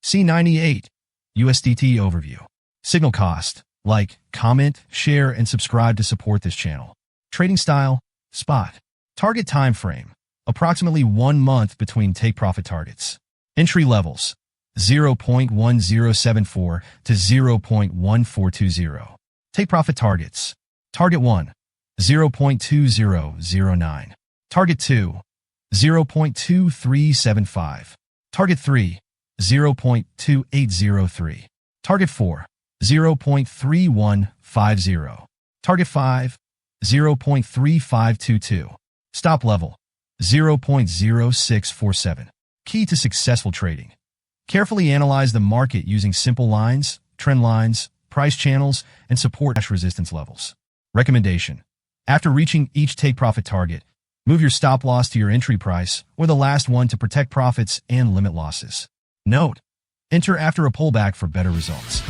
C98, USDT Overview. Signal cost, like, comment, share, and subscribe to support this channel. Trading style, spot. Target time frame, approximately 1 month between take-profit targets. Entry levels, 0.1074 to 0.1420. Take-profit targets. Target 1, 0.2009. Target 2, 0.2375. Target 3, 0.2803. Target 4, 0.3150. Target 5, 0.3522. Stop level, 0.0647. Key to successful trading. Carefully analyze the market using simple lines, trend lines, price channels, and support resistance levels. Recommendation. After reaching each take-profit target, move your stop loss to your entry price or the last one to protect profits and limit losses. Note: enter after a pullback for better results.